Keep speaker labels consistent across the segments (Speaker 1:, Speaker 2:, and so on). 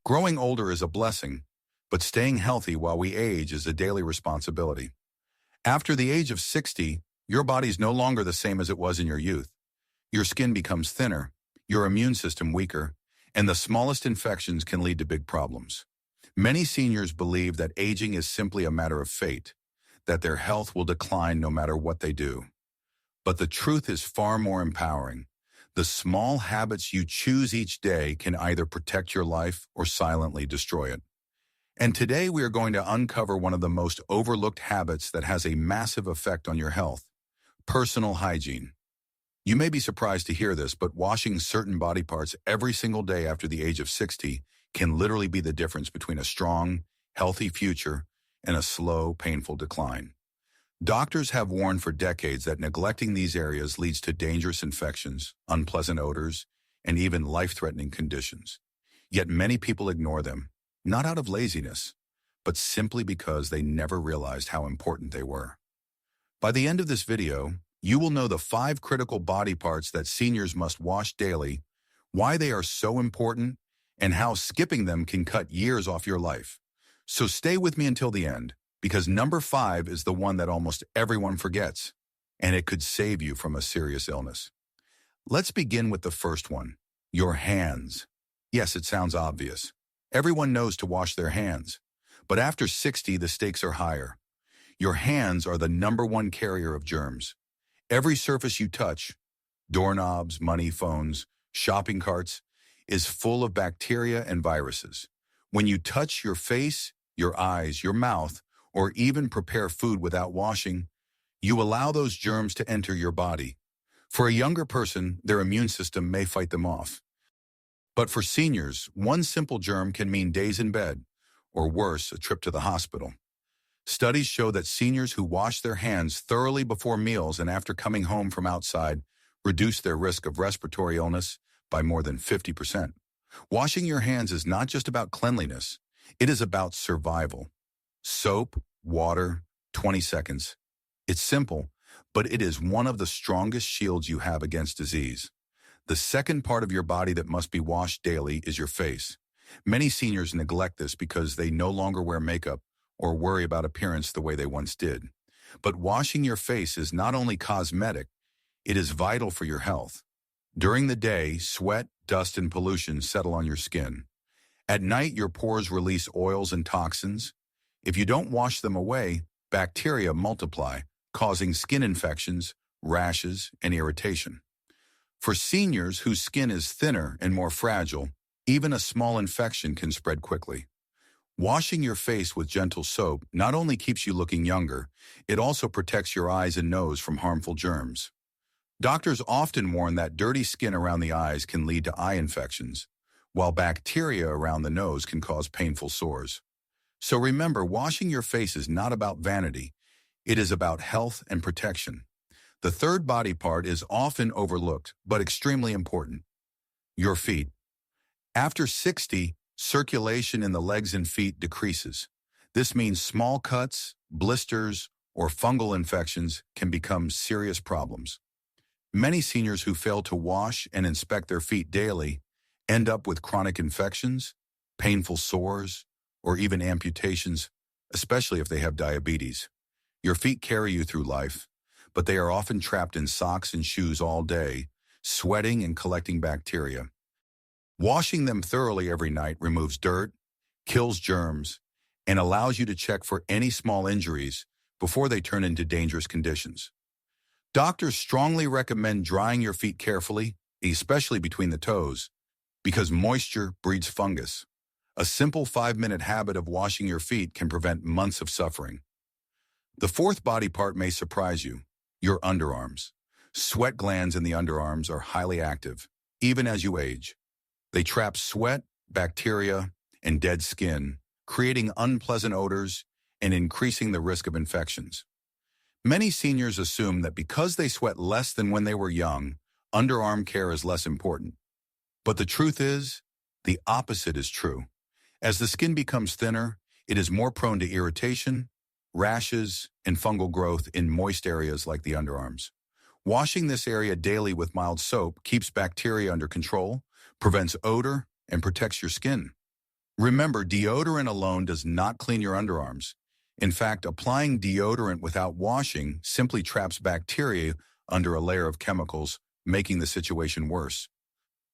Speaker 1: Growing older is a blessing, but staying healthy while we age is a daily responsibility. After the age of 60, your body's no longer the same as it was in your youth. Your skin becomes thinner, your immune system weaker, and the smallest infections can lead to big problems. Many seniors believe that aging is simply a matter of fate, that their health will decline no matter what they do. But the truth is far more empowering. The small habits you choose each day can either protect your life or silently destroy it. And today we are going to uncover one of the most overlooked habits that has a massive effect on your health: personal hygiene. You may be surprised to hear this, but washing certain body parts every single day after the age of 60 can literally be the difference between a strong, healthy future and a slow, painful decline. Doctors have warned for decades that neglecting these areas leads to dangerous infections, unpleasant odors, and even life-threatening conditions. Yet many people ignore them, not out of laziness, but simply because they never realized how important they were. By the end of this video, you will know the 5 critical body parts that seniors must wash daily, why they are so important, and how skipping them can cut years off your life. So stay with me until the end, because number 5 is the one that almost everyone forgets, and it could save you from a serious illness. Let's begin with the first one: your hands. Yes, it sounds obvious. Everyone knows to wash their hands, but after 60, the stakes are higher. Your hands are the #1 carrier of germs. Every surface you touch, doorknobs, money, phones, shopping carts, is full of bacteria and viruses. When you touch your face, your eyes, your mouth, or even prepare food without washing, you allow those germs to enter your body. For a younger person, their immune system may fight them off. But for seniors, one simple germ can mean days in bed, or worse, a trip to the hospital. Studies show that seniors who wash their hands thoroughly before meals and after coming home from outside reduce their risk of respiratory illness by more than 50%. Washing your hands is not just about cleanliness, it is about survival. Soap, water, 20 seconds. It's simple, but it is one of the strongest shields you have against disease. The second part of your body that must be washed daily is your face. Many seniors neglect this because they no longer wear makeup or worry about appearance the way they once did. But washing your face is not only cosmetic, it is vital for your health. During the day, sweat, dust, and pollution settle on your skin. At night, your pores release oils and toxins. If you don't wash them away, bacteria multiply, causing skin infections, rashes, and irritation. For seniors whose skin is thinner and more fragile, even a small infection can spread quickly. Washing your face with gentle soap not only keeps you looking younger, it also protects your eyes and nose from harmful germs. Doctors often warn that dirty skin around the eyes can lead to eye infections, while bacteria around the nose can cause painful sores. So remember, washing your face is not about vanity. It is about health and protection. The third body part is often overlooked, but extremely important: your feet. After 60, circulation in the legs and feet decreases. This means small cuts, blisters, or fungal infections can become serious problems. Many seniors who fail to wash and inspect their feet daily end up with chronic infections, painful sores, or even amputations, especially if they have diabetes. Your feet carry you through life, but they are often trapped in socks and shoes all day, sweating and collecting bacteria. Washing them thoroughly every night removes dirt, kills germs, and allows you to check for any small injuries before they turn into dangerous conditions. Doctors strongly recommend drying your feet carefully, especially between the toes, because moisture breeds fungus. A simple 5-minute habit of washing your feet can prevent months of suffering. The fourth body part may surprise you: your underarms. Sweat glands in the underarms are highly active, even as you age. They trap sweat, bacteria, and dead skin, creating unpleasant odors and increasing the risk of infections. Many seniors assume that because they sweat less than when they were young, underarm care is less important. But the truth is, the opposite is true. As the skin becomes thinner, it is more prone to irritation, rashes, and fungal growth in moist areas like the underarms. Washing this area daily with mild soap keeps bacteria under control, prevents odor, and protects your skin. Remember, deodorant alone does not clean your underarms. In fact, applying deodorant without washing simply traps bacteria under a layer of chemicals, making the situation worse.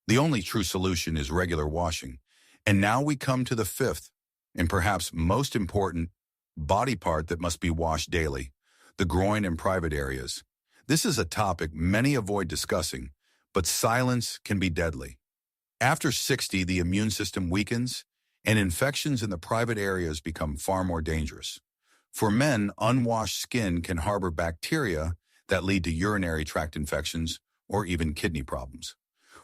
Speaker 1: The only true solution is regular washing. And now we come to the fifth, and perhaps most important, body part that must be washed daily: the groin and private areas. This is a topic many avoid discussing, but silence can be deadly. After 60, the immune system weakens, and infections in the private areas become far more dangerous. For men, unwashed skin can harbor bacteria that lead to urinary tract infections or even kidney problems.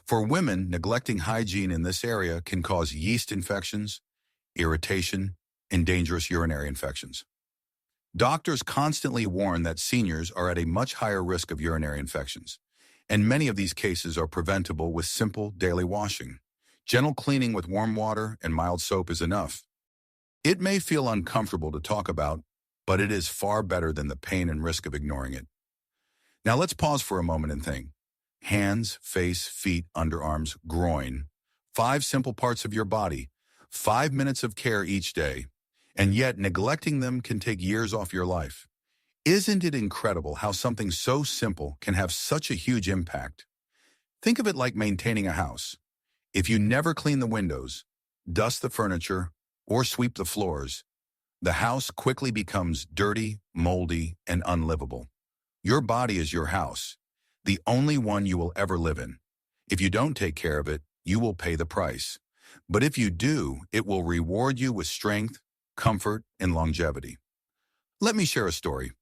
Speaker 1: For women, neglecting hygiene in this area can cause yeast infections, irritation, and dangerous urinary infections. Doctors constantly warn that seniors are at a much higher risk of urinary infections, and many of these cases are preventable with simple daily washing. Gentle cleaning with warm water and mild soap is enough. It may feel uncomfortable to talk about, but it is far better than the pain and risk of ignoring it. Now let's pause for a moment and think. Hands, face, feet, underarms, groin. 5 simple parts of your body. 5 minutes of care each day. And yet neglecting them can take years off your life. Isn't it incredible how something so simple can have such a huge impact? Think of it like maintaining a house. If you never clean the windows, dust the furniture, or sweep the floors, the house quickly becomes dirty, moldy, and unlivable. Your body is your house, the only one you will ever live in. If you don't take care of it, you will pay the price. But if you do, it will reward you with strength, comfort, and longevity. Let me share a story.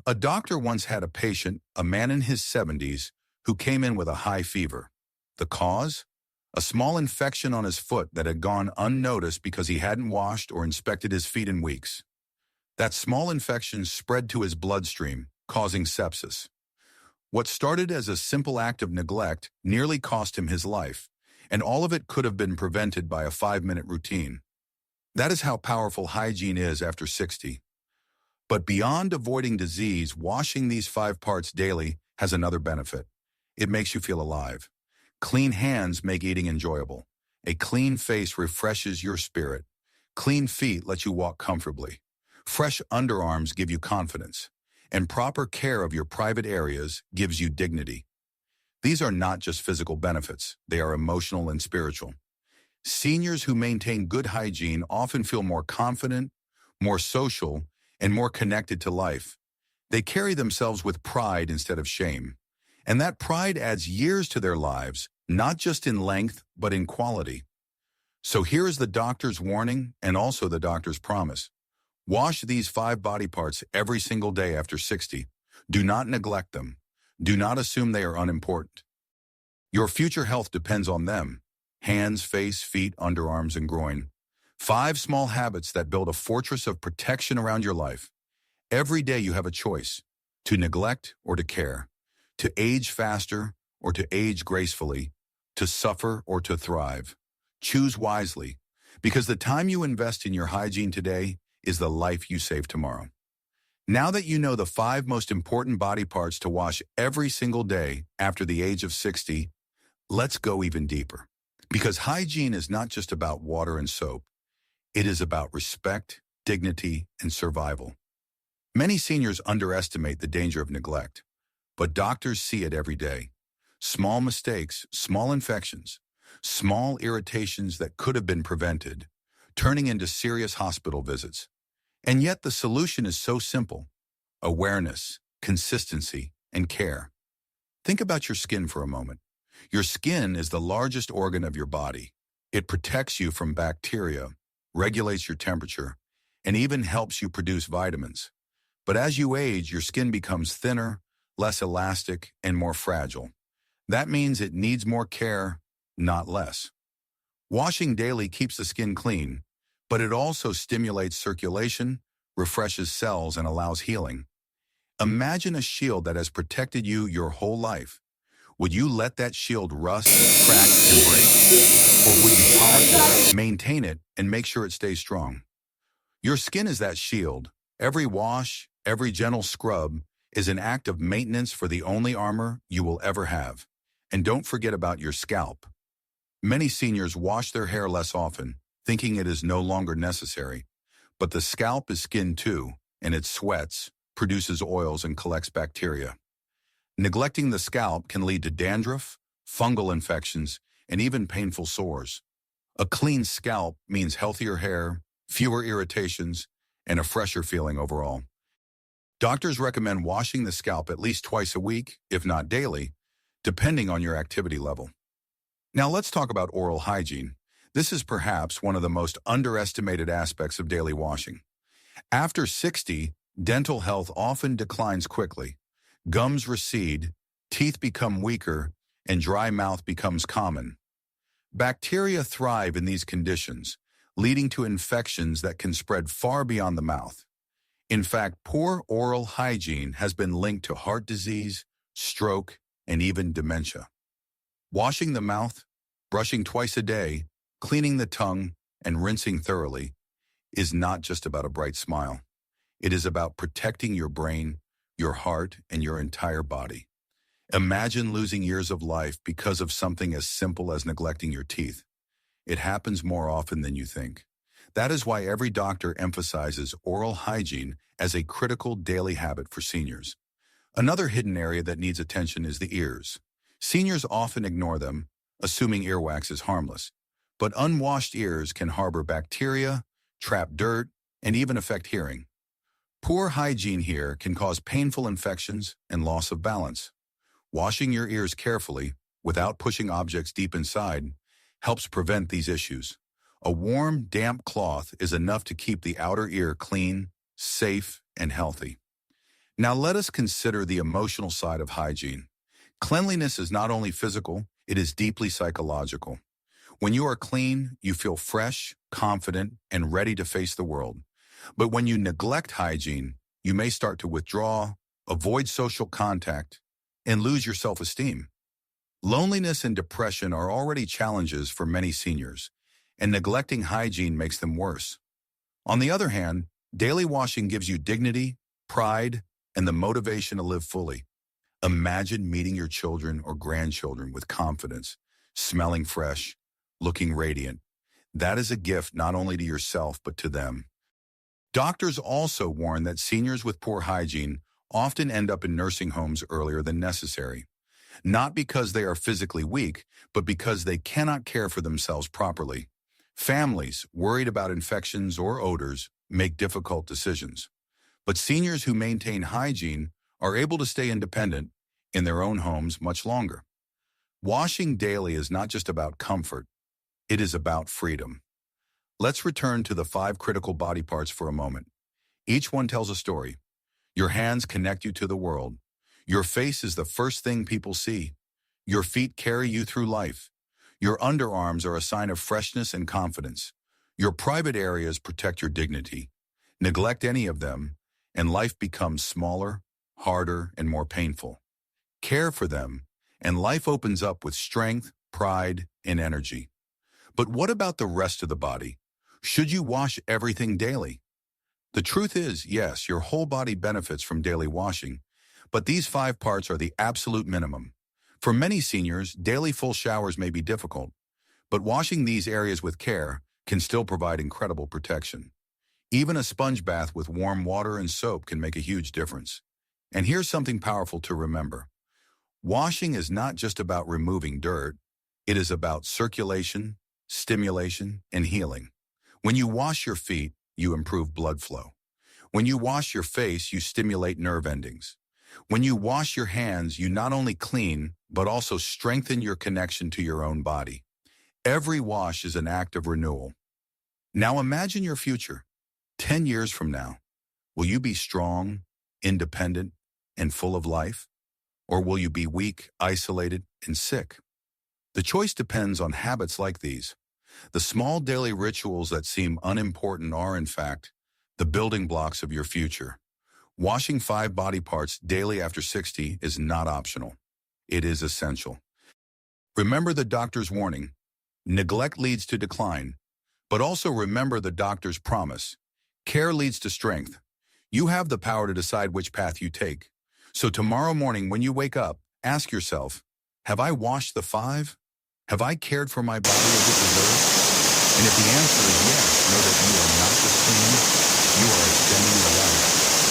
Speaker 1: A doctor once had a patient, a man in his 70s, who came in with a high fever. The cause? A small infection on his foot that had gone unnoticed because he hadn't washed or inspected his feet in weeks. That small infection spread to his bloodstream, causing sepsis. What started as a simple act of neglect nearly cost him his life, and all of it could have been prevented by a 5-minute routine. That is how powerful hygiene is after 60. But beyond avoiding disease, washing these 5 parts daily has another benefit. It makes you feel alive. Clean hands make eating enjoyable. A clean face refreshes your spirit. Clean feet let you walk comfortably. Fresh underarms give you confidence. And proper care of your private areas gives you dignity. These are not just physical benefits, they are emotional and spiritual. Seniors who maintain good hygiene often feel more confident, more social, and more connected to life. They carry themselves with pride instead of shame. And that pride adds years to their lives, not just in length, but in quality. So here is the doctor's warning and also the doctor's promise. Wash these 5 body parts every single day after 60. Do not neglect them. Do not assume they are unimportant. Your future health depends on them. Hands, face, feet, underarms, and groin. 5 small habits that build a fortress of protection around your life. Every day you have a choice: to neglect or to care, to age faster or to age gracefully, to suffer or to thrive. Choose wisely, because the time you invest in your hygiene today is the life you save tomorrow. Now that you know the 5 most important body parts to wash every single day after the age of 60, let's go even deeper. Because hygiene is not just about water and soap. It is about respect, dignity, and survival. Many seniors underestimate the danger of neglect, but doctors see it every day. Small mistakes, small infections, small irritations that could have been prevented, turning into serious hospital visits. And yet the solution is so simple: awareness, consistency, and care. Think about your skin for a moment. Your skin is the largest organ of your body. It protects you from bacteria, regulates your temperature, and even helps you produce vitamins. But as you age, your skin becomes thinner, less elastic, and more fragile. That means it needs more care, not less. Washing daily keeps the skin clean, but it also stimulates circulation, refreshes cells, and allows healing. Imagine a shield that has protected you your whole life. Would you let that shield rust, crack, and break? Or would you polish it, maintain it, and make sure it stays strong? Your skin is that shield. Every wash, every gentle scrub is an act of maintenance for the only armor you will ever have. And don't forget about your scalp. Many seniors wash their hair less often, thinking it is no longer necessary. But the scalp is skin too, and it sweats, produces oils, and collects bacteria. Neglecting the scalp can lead to dandruff, fungal infections, and even painful sores. A clean scalp means healthier hair, fewer irritations, and a fresher feeling overall. Doctors recommend washing the scalp at least twice a week, if not daily, depending on your activity level. Now let's talk about oral hygiene. This is perhaps one of the most underestimated aspects of daily washing. After 60, dental health often declines quickly. Gums recede, teeth become weaker, and dry mouth becomes common. Bacteria thrive in these conditions, leading to infections that can spread far beyond the mouth. In fact, poor oral hygiene has been linked to heart disease, stroke, and even dementia. Washing the mouth, brushing twice a day, cleaning the tongue, and rinsing thoroughly is not just about a bright smile. It is about protecting your brain, your heart, and your entire body. Imagine losing years of life because of something as simple as neglecting your teeth. It happens more often than you think. That is why every doctor emphasizes oral hygiene as a critical daily habit for seniors. Another hidden area that needs attention is the ears. Seniors often ignore them, assuming earwax is harmless. But unwashed ears can harbor bacteria, trap dirt, and even affect hearing. Poor hygiene here can cause painful infections and loss of balance. Washing your ears carefully, without pushing objects deep inside, helps prevent these issues. A warm, damp cloth is enough to keep the outer ear clean, safe, and healthy. Now let us consider the emotional side of hygiene. Cleanliness is not only physical, it is deeply psychological. When you are clean, you feel fresh, confident, and ready to face the world. But when you neglect hygiene, you may start to withdraw, avoid social contact, and lose your self-esteem. Loneliness and depression are already challenges for many seniors, and neglecting hygiene makes them worse. On the other hand, daily washing gives you dignity, pride, and the motivation to live fully. Imagine meeting your children or grandchildren with confidence, smelling fresh, looking radiant. That is a gift not only to yourself but to them. Doctors also warn that seniors with poor hygiene often end up in nursing homes earlier than necessary, not because they are physically weak, but because they cannot care for themselves properly. Families, worried about infections or odors, make difficult decisions. But seniors who maintain hygiene are able to stay independent in their own homes much longer. Washing daily is not just about comfort, it is about freedom. Let's return to the 5 critical body parts for a moment. Each one tells a story. Your hands connect you to the world. Your face is the first thing people see. Your feet carry you through life. Your underarms are a sign of freshness and confidence. Your private areas protect your dignity. Neglect any of them, and life becomes smaller, harder, and more painful. Care for them, and life opens up with strength, pride, and energy. But what about the rest of the body? Should you wash everything daily? The truth is, yes, your whole body benefits from daily washing, but these 5 parts are the absolute minimum. For many seniors, daily full showers may be difficult, but washing these areas with care can still provide incredible protection. Even a sponge bath with warm water and soap can make a huge difference. And here's something powerful to remember. Washing is not just about removing dirt, it is about circulation, stimulation, and healing. When you wash your feet, you improve blood flow. When you wash your face, you stimulate nerve endings. When you wash your hands, you not only clean, but also strengthen your connection to your own body. Every wash is an act of renewal. Now imagine your future. 10 years from now, will you be strong, independent, and full of life? Or will you be weak, isolated, and sick? The choice depends on habits like these. The small daily rituals that seem unimportant are, in fact, the building blocks of your future. Washing 5 body parts daily after 60 is not optional. It is essential. Remember the doctor's warning. Neglect leads to decline, but also remember the doctor's promise. Care leads to strength. You have the power to decide which path you take. So tomorrow morning when you wake up, ask yourself, have I washed the 5? Have I cared for my body as it deserves? And if the answer is yes, know that you are not just cleaning, you are extending your life,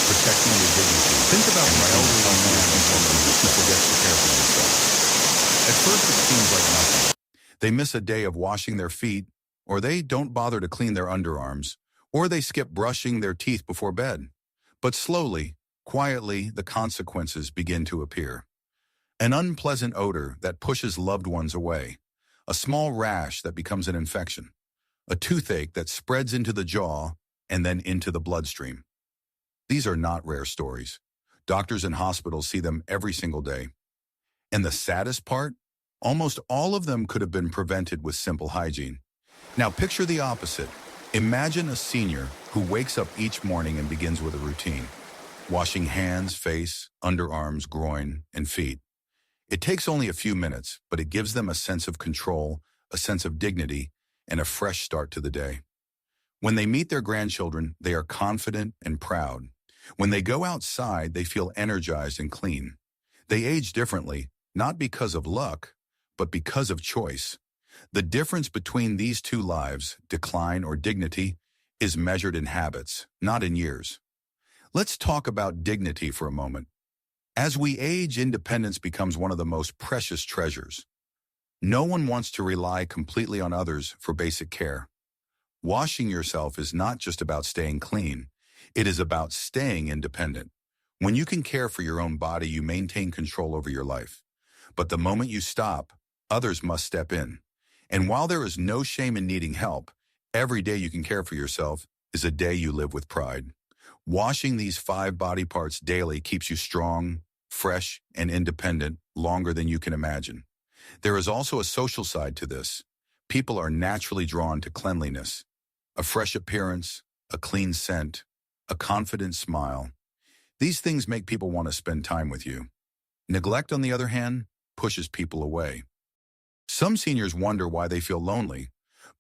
Speaker 1: protecting your dignity. Think about the elderly man who forgets to care for themselves. At first it seems like nothing. They miss a day of washing their feet, or they don't bother to clean their underarms, or they skip brushing their teeth before bed. But slowly, quietly, the consequences begin to appear. An unpleasant odor that pushes loved ones away, a small rash that becomes an infection, a toothache that spreads into the jaw and then into the bloodstream. These are not rare stories. Doctors and hospitals see them every single day. And the saddest part? Almost all of them could have been prevented with simple hygiene. Now picture the opposite. Imagine a senior who wakes up each morning and begins with a routine, washing hands, face, underarms, groin, and feet. It takes only a few minutes, but it gives them a sense of control, a sense of dignity, and a fresh start to the day. When they meet their grandchildren, they are confident and proud. When they go outside, they feel energized and clean. They age differently, not because of luck, but because of choice. The difference between these two lives, decline or dignity, is measured in habits, not in years. Let's talk about dignity for a moment. As we age, independence becomes one of the most precious treasures. No one wants to rely completely on others for basic care. Washing yourself is not just about staying clean. It is about staying independent. When you can care for your own body, you maintain control over your life. But the moment you stop, others must step in. And while there is no shame in needing help, every day you can care for yourself is a day you live with pride. Washing these 5 body parts daily keeps you strong, fresh, and independent longer than you can imagine. There is also a social side to this. People are naturally drawn to cleanliness. A fresh appearance, a clean scent, a confident smile. These things make people want to spend time with you. Neglect, on the other hand, pushes people away. Some seniors wonder why they feel lonely,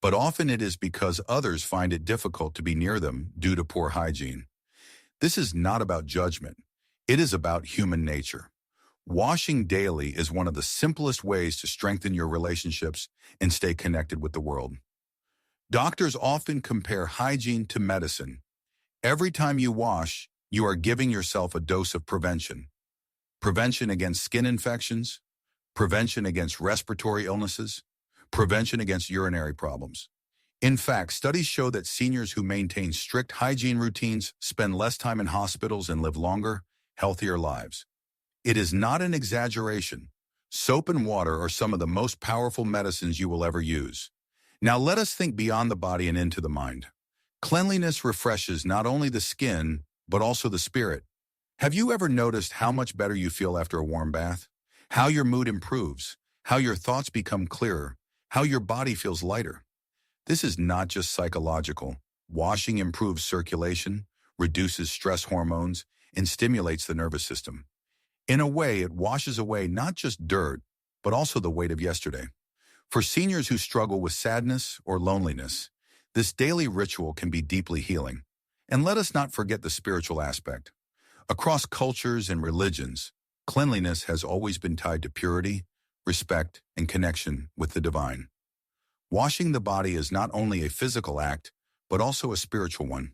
Speaker 1: but often it is because others find it difficult to be near them due to poor hygiene. This is not about judgment. It is about human nature. Washing daily is one of the simplest ways to strengthen your relationships and stay connected with the world. Doctors often compare hygiene to medicine. Every time you wash, you are giving yourself a dose of prevention. Prevention against skin infections, prevention against respiratory illnesses, prevention against urinary problems. In fact, studies show that seniors who maintain strict hygiene routines spend less time in hospitals and live longer, healthier lives. It is not an exaggeration. Soap and water are some of the most powerful medicines you will ever use. Now let us think beyond the body and into the mind. Cleanliness refreshes not only the skin, but also the spirit. Have you ever noticed how much better you feel after a warm bath? How your mood improves, how your thoughts become clearer, how your body feels lighter? This is not just psychological. Washing improves circulation, reduces stress hormones, and stimulates the nervous system. In a way, it washes away not just dirt, but also the weight of yesterday. For seniors who struggle with sadness or loneliness, this daily ritual can be deeply healing. And let us not forget the spiritual aspect. Across cultures and religions, cleanliness has always been tied to purity, respect, and connection with the divine. Washing the body is not only a physical act, but also a spiritual one.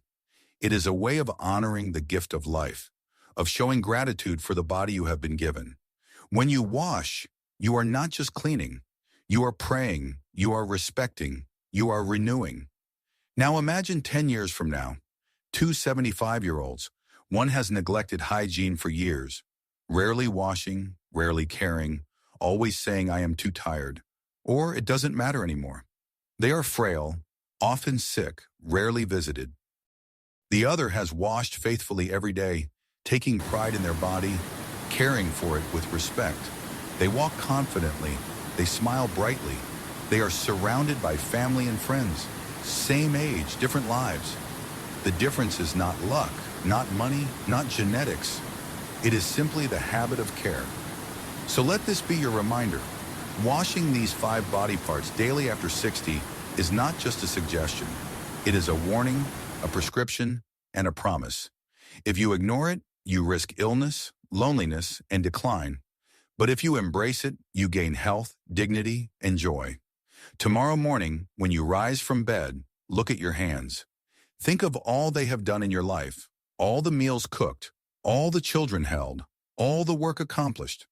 Speaker 1: It is a way of honoring the gift of life, of showing gratitude for the body you have been given. When you wash, you are not just cleaning. You are praying, you are respecting, you are renewing. Now imagine 10 years from now, 2 75-year-olds. One has neglected hygiene for years, rarely washing, rarely caring, always saying I am too tired, or it doesn't matter anymore. They are frail, often sick, rarely visited. The other has washed faithfully every day, taking pride in their body, caring for it with respect. They walk confidently, they smile brightly. They are surrounded by family and friends, same age, different lives. The difference is not luck, not money, not genetics. It is simply the habit of care. So let this be your reminder. Washing these 5 body parts daily after 60 is not just a suggestion. It is a warning, a prescription, and a promise. If you ignore it, you risk illness, loneliness, and decline. But if you embrace it, you gain health, dignity, and joy. Tomorrow morning, when you rise from bed, look at your hands. Think of all they have done in your life, all the meals cooked, all the children held, all the work accomplished.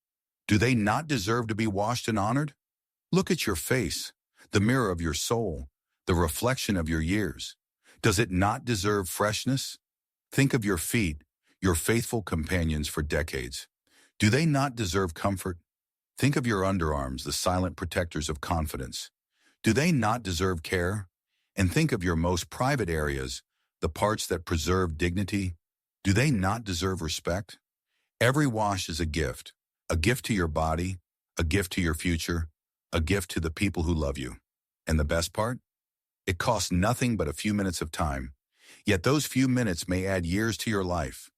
Speaker 1: Do they not deserve to be washed and honored? Look at your face, the mirror of your soul, the reflection of your years. Does it not deserve freshness? Think of your feet, your faithful companions for decades. Do they not deserve comfort? Think of your underarms, the silent protectors of confidence. Do they not deserve care? And think of your most private areas, the parts that preserve dignity. Do they not deserve respect? Every wash is a gift to your body, a gift to your future, a gift to the people who love you. And the best part? It costs nothing but a few minutes of time. Yet those few minutes may add years to your life.